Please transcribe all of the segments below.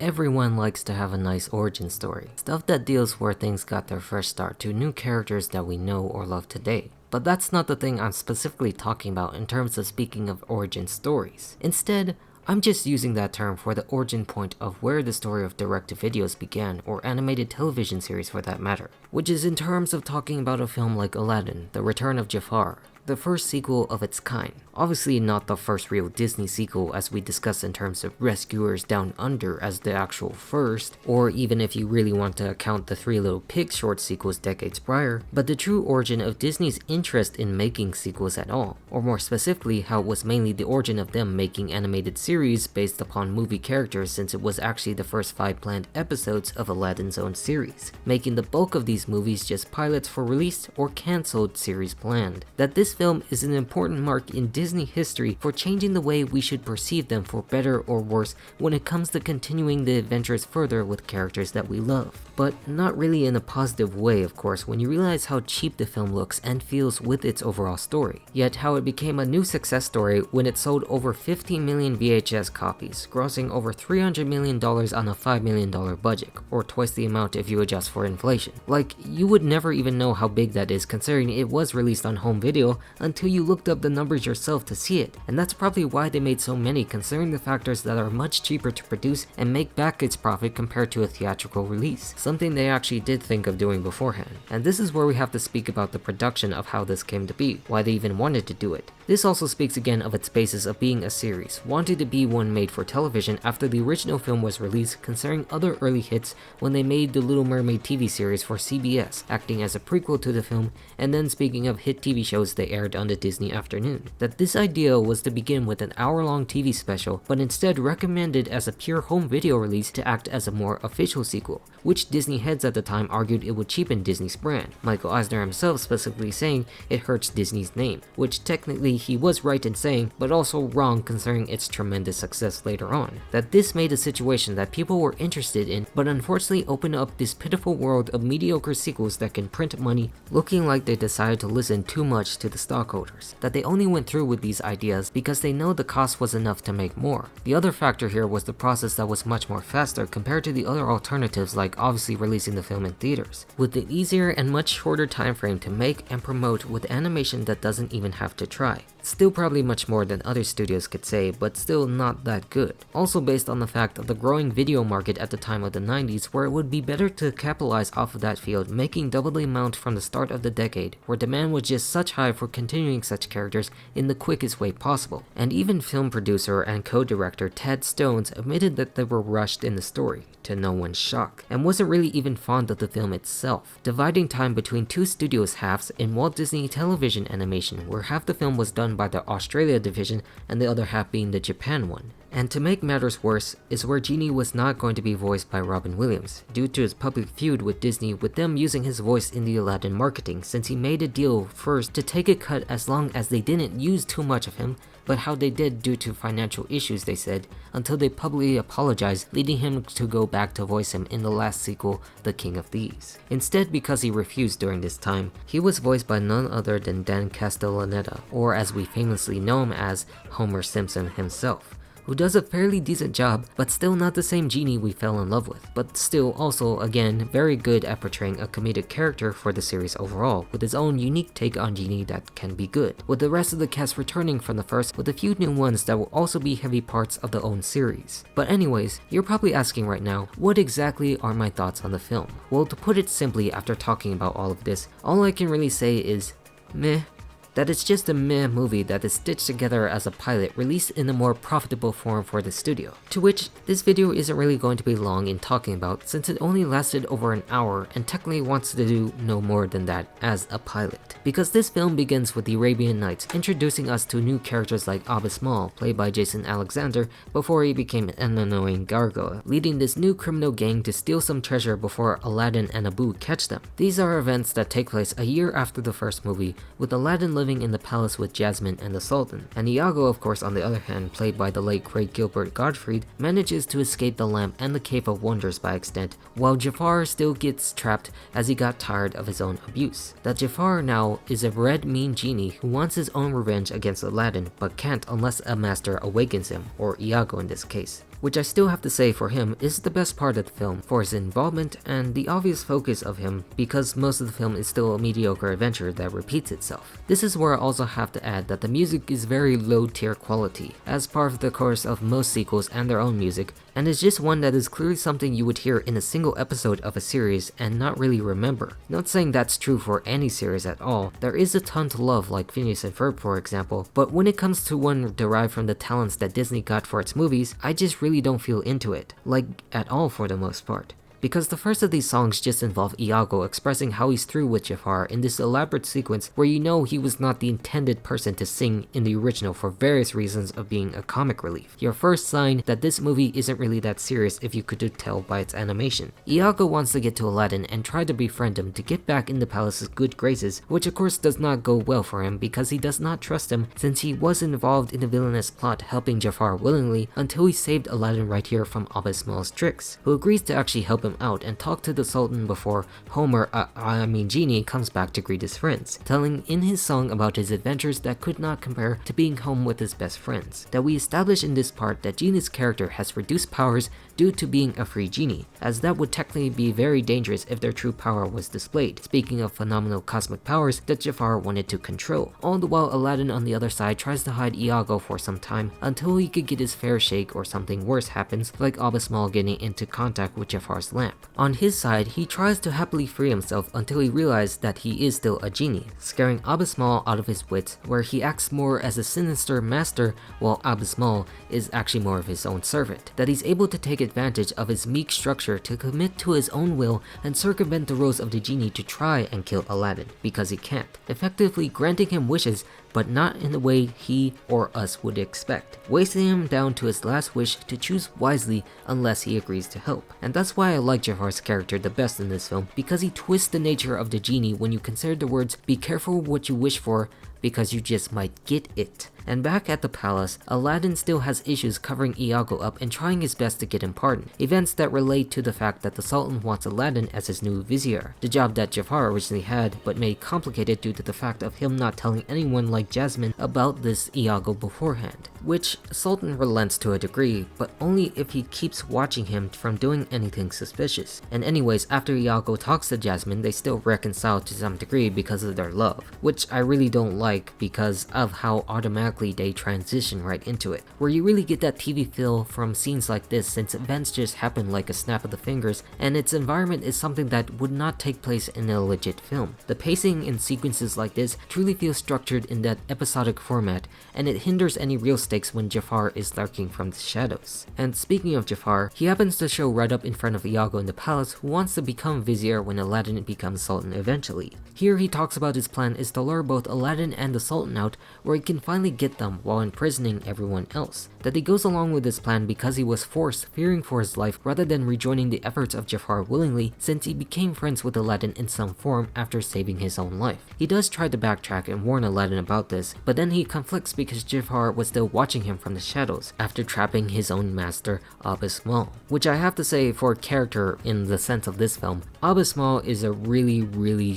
everyone likes to have a nice origin story. Stuff that deals where things got their first start to new characters that we know or love today. But that's not the thing I'm specifically talking about in terms of speaking of origin stories. Instead, I'm just using that term for the origin point of where the story of direct-to-videos began, or animated television series for that matter, which is in terms of talking about a film like Aladdin, The Return of Jafar, the first sequel of its kind. Obviously not the first real Disney sequel as we discussed in terms of Rescuers Down Under as the actual first, or even if you really want to account the Three Little Pigs short sequels decades prior, but the true origin of Disney's interest in making sequels at all, or more specifically how it was mainly the origin of them making animated series based upon movie characters, since it was actually the first 5 planned episodes of Aladdin's own series, making the bulk of these movies just pilots for release or cancelled series planned. That this film is an important mark in Disney history for changing the way we should perceive them for better or worse when it comes to continuing the adventures further with characters that we love. But not really in a positive way, of course, when you realize how cheap the film looks and feels with its overall story. Yet how it became a new success story when it sold over 15 million VHS copies, grossing over $300 million on a $5 million budget, or twice the amount if you adjust for inflation. Like, you would never even know how big that is considering it was released on home video until you looked up the numbers yourself to see it, and that's probably why they made so many considering the factors that are much cheaper to produce and make back its profit compared to a theatrical release, something they actually did think of doing beforehand. And this is where we have to speak about the production of how this came to be, why they even wanted to do it. This also speaks again of its basis of being a series, wanting to be one made for television after the original film was released, considering other early hits when they made the Little Mermaid TV series for CBS, acting as a prequel to the film, and then speaking of hit TV shows they aired on the Disney afternoon. That this idea was to begin with an hour-long TV special, but instead recommended as a pure home video release to act as a more official sequel, which Disney heads at the time argued it would cheapen Disney's brand, Michael Eisner himself specifically saying it hurts Disney's name, which technically he was right in saying, but also wrong considering its tremendous success later on. That this made a situation that people were interested in, but unfortunately opened up this pitiful world of mediocre sequels that can print money, looking like they decided to listen too much to the stockholders. That they only went through with these ideas because they know the cost was enough to make more. The other factor here was the process that was much more faster compared to the other alternatives, like obviously releasing the film in theaters, with the easier and much shorter time frame to make and promote with animation that doesn't even have to try. Still probably much more than other studios could say, but still not that good. Also based on the fact of the growing video market at the time of the 90s, where it would be better to capitalize off of that field, making double the amount from the start of the decade, where demand was just such high for continuing such characters in the quickest way possible. And even film producer and co-director Ted Stones admitted that they were rushed in the story, to no one's shock, and wasn't really even fond of the film itself, dividing time between two studios' halves in Walt Disney Television Animation, where half the film was done by the Australia division and the other half being the Japan one. And to make matters worse is where Genie was not going to be voiced by Robin Williams, due to his public feud with Disney with them using his voice in the Aladdin marketing, since he made a deal first to take a cut as long as they didn't use too much of him, but how they did due to financial issues they said, until they publicly apologized, leading him to go back to voice him in the last sequel, The King of Thieves. Instead, because he refused during this time, he was voiced by none other than Dan Castellaneta, or as we famously know him as, Homer Simpson himself, who does a fairly decent job, but still not the same Genie we fell in love with, but still also, again, very good at portraying a comedic character for the series overall, with his own unique take on Genie that can be good, with the rest of the cast returning from the first, with a few new ones that will also be heavy parts of the own series. But anyways, you're probably asking right now, what exactly are my thoughts on the film? Well, to put it simply, after talking about all of this, all I can really say is, meh. That it's just a meh movie that is stitched together as a pilot released in a more profitable form for the studio. To which, this video isn't really going to be long in talking about since it only lasted over an hour and technically wants to do no more than that as a pilot. Because this film begins with the Arabian Nights introducing us to new characters like Abbas Mal, played by Jason Alexander, before he became an annoying gargoyle, leading this new criminal gang to steal some treasure before Aladdin and Abu catch them. These are events that take place a year after the first movie, with Aladdin living in the palace with Jasmine and the Sultan, and Iago, of course, on the other hand, played by the late great Gilbert Gottfried, manages to escape the lamp and the Cave of Wonders by extent, while Jafar still gets trapped as he got tired of his own abuse. That Jafar now is a red mean genie who wants his own revenge against Aladdin, but can't unless a master awakens him, or Iago in this case. which I still have to say for him is the best part of the film for his involvement and the obvious focus of him, because most of the film is still a mediocre adventure that repeats itself. This is where I also have to add that the music is very low tier quality, as part of the course of most sequels and their own music, and is just one that is clearly something you would hear in a single episode of a series and not really remember. Not saying that's true for any series at all, there is a ton to love like Phineas and Ferb for example, but when it comes to one derived from the talents that Disney got for its movies, I just really don't feel into it, like at all for the most part. Because the first of these songs just involve Iago expressing how he's through with Jafar in this elaborate sequence where you know he was not the intended person to sing in the original for various reasons of being a comic relief. Your first sign that this movie isn't really that serious if you could tell by its animation. Iago wants to get to Aladdin and try to befriend him to get back in the palace's good graces, which of course does not go well for him because he does not trust him since he was involved in the villainous plot helping Jafar willingly until he saved Aladdin right here from Abba Small's tricks, who agrees to actually help him out and talk to the Sultan before Genie comes back to greet his friends, telling in his song about his adventures that could not compare to being home with his best friends. That we establish in this part that Genie's character has reduced powers due to being a free genie, as that would technically be very dangerous if their true power was displayed, speaking of phenomenal cosmic powers that Jafar wanted to control. All the while Aladdin on the other side tries to hide Iago for some time until he could get his fair shake or something worse happens, like Abba Small getting into contact with Jafar's lamp. On his side, he tries to happily free himself until he realizes that he is still a genie, scaring Abba Small out of his wits, where he acts more as a sinister master while Abba Small is actually more of his own servant. That he's able to take advantage of his meek structure to commit to his own will and circumvent the rules of the genie to try and kill Aladdin, because he can't, effectively granting him wishes but not in the way he or us would expect, wasting him down to his last wish to choose wisely unless he agrees to help. And that's why I like Jafar's character the best in this film, because he twists the nature of the genie when you consider the words "be careful what you wish for because you just might get it." And back at the palace, Aladdin still has issues covering Iago up and trying his best to get him pardoned, events that relate to the fact that the Sultan wants Aladdin as his new vizier, the job that Jafar originally had but made complicated due to the fact of him not telling anyone like Jasmine about this Iago beforehand, which Sultan relents to a degree, but only if he keeps watching him from doing anything suspicious. And anyways, after Iago talks to Jasmine, they still reconcile to some degree because of their love, which I really don't like because of how automatically they transition right into it, where you really get that TV feel from scenes like this since events just happen like a snap of the fingers and its environment is something that would not take place in a legit film. The pacing in sequences like this truly feels structured in that episodic format, and it hinders any real stakes when Jafar is lurking from the shadows. And speaking of Jafar, he happens to show right up in front of Iago in the palace, who wants to become vizier when Aladdin becomes Sultan eventually. Here he talks about his plan is to lure both Aladdin and the Sultan out where he can finally get them while imprisoning everyone else. That he goes along with this plan because he was forced, fearing for his life, rather than rejoining the efforts of Jafar willingly, since he became friends with Aladdin in some form after saving his own life. He does try to backtrack and warn Aladdin about this, but then he conflicts because Jafar was still watching him from the shadows after trapping his own master, Abba Small. Which I have to say, for a character in the sense of this film, Abba Small is a really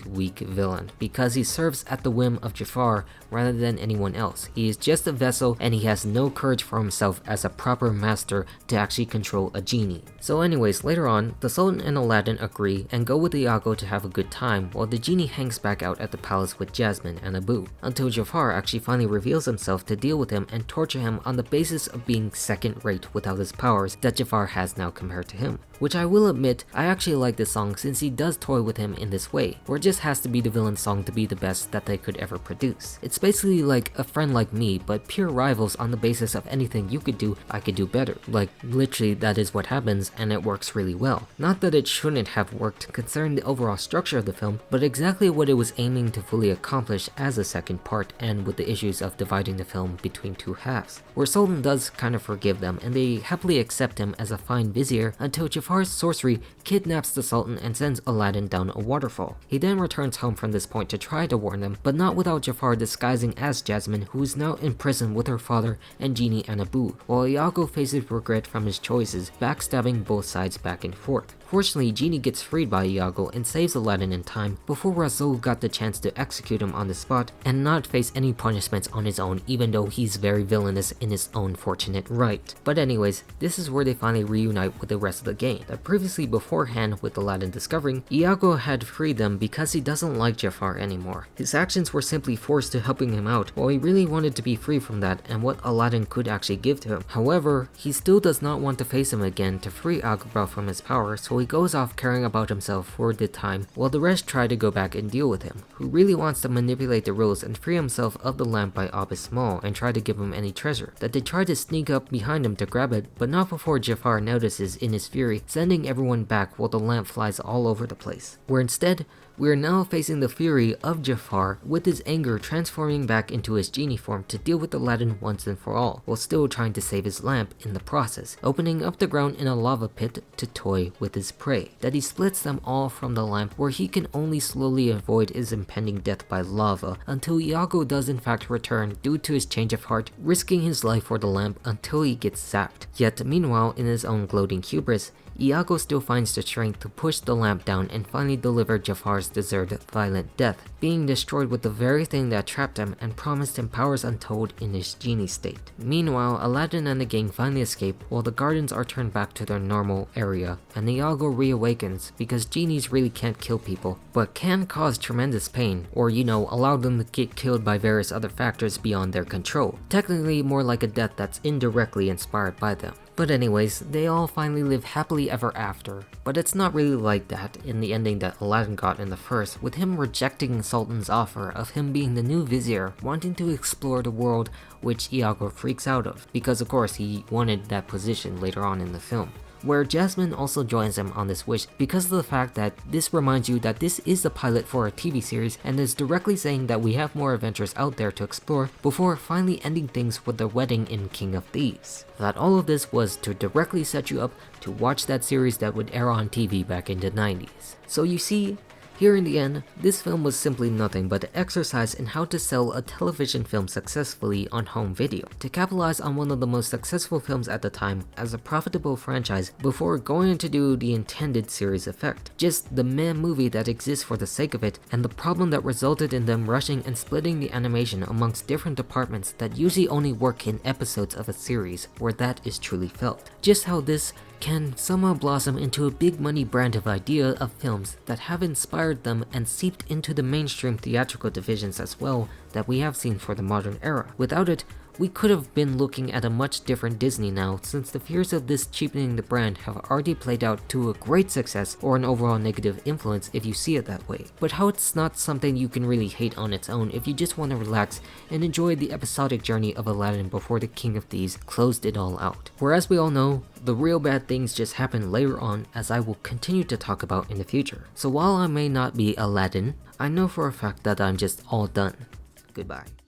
weak villain because he serves at the whim of Jafar rather than anyone else. He is just a vessel and he has no courage for himself as a proper master to actually control a genie. So anyways, later on, the Sultan and Aladdin agree and go with Iago to have a good time while the genie hangs back out at the palace with Jasmine and Abu, until Jafar actually finally reveals himself to deal with him and torture him on the basis of being second rate without his powers that Jafar has now compared to him. Which I will admit, I actually like this song since he does toy with him in this way, where it just has to be the villain song to be the best that they could ever produce. It's basically like A Friend Like Me, but pure rivals on the basis of anything you could do, I could do better. Like, literally that is what happens and it works really well. Not that it shouldn't have worked considering the overall structure of the film, but exactly what it was aiming to fully accomplish as a second part, and with the issues of dividing the film between two halves, where Sultan does kind of forgive them and they happily accept him as a fine vizier until Jafar's sorcery kidnaps the Sultan and sends Aladdin down a waterfall. He then returns home from this point to try to warn them, but not without Jafar disguising as Jasmine, who is now in prison with her father and Genie and Abu. taboo, while Iago faces regret from his choices, backstabbing both sides back and forth. Fortunately, Genie gets freed by Iago and saves Aladdin in time before Rasul got the chance to execute him on the spot and not face any punishments on his own, even though he's very villainous in his own fortunate right. But anyways, this is where they finally reunite with the rest of the gang, that previously beforehand with Aladdin discovering, Iago had freed them because he doesn't like Jafar anymore. His actions were simply forced to helping him out, while he really wanted to be free from that and what Aladdin could actually give to him. However, he still does not want to face him again to free Agrabah from his power, so he goes off caring about himself for the time, while the rest try to go back and deal with him, who really wants to manipulate the rules and free himself of the lamp by Abbas Small and try to give him any treasure, that they try to sneak up behind him to grab it, but not before Jafar notices in his fury, sending everyone back while the lamp flies all over the place. Where instead, we are now facing the fury of Jafar with his anger transforming back into his genie form to deal with Aladdin once and for all, while still trying to save his lamp in the process, opening up the ground in a lava pit to toy with his prey, that he splits them all from the lamp where he can only slowly avoid his impending death by lava until Iago does in fact return due to his change of heart, risking his life for the lamp until he gets zapped. Yet meanwhile, in his own gloating hubris, Iago still finds the strength to push the lamp down and finally deliver Jafar's deserved violent death, being destroyed with the very thing that trapped him and promised him powers untold in his genie state. Meanwhile, Aladdin and the gang finally escape while the gardens are turned back to their normal area, and Iago reawakens because genies really can't kill people, but can cause tremendous pain, or allow them to get killed by various other factors beyond their control. Technically more like a death that's indirectly inspired by them. But anyways, they all finally live happily ever after, but it's not really like that in the ending that Aladdin got in the first, with him rejecting Sultan's offer of him being the new vizier, wanting to explore the world, which Iago freaks out of, because of course he wanted that position later on in the film. Where Jasmine also joins him on this wish because of the fact that this reminds you that this is the pilot for a TV series and is directly saying that we have more adventures out there to explore before finally ending things with the wedding in King of Thieves. That all of this was to directly set you up to watch that series that would air on TV back in the 90s. So you see, here in the end, this film was simply nothing but an exercise in how to sell a television film successfully on home video, to capitalize on one of the most successful films at the time as a profitable franchise before going to do the intended series effect. Just the meh movie that exists for the sake of it, and the problem that resulted in them rushing and splitting the animation amongst different departments that usually only work in episodes of a series where that is truly felt. Just how this can somehow blossom into a big money brand of idea of films that have inspired them and seeped into the mainstream theatrical divisions as well that we have seen for the modern era. Without it, we could have been looking at a much different Disney now, since the fears of this cheapening the brand have already played out to a great success or an overall negative influence if you see it that way. But how it's not something you can really hate on its own if you just want to relax and enjoy the episodic journey of Aladdin before the King of Thieves closed it all out. Whereas we all know, the real bad things just happen later on, as I will continue to talk about in the future. So while I may not be Aladdin, I know for a fact that I'm just all done. Goodbye.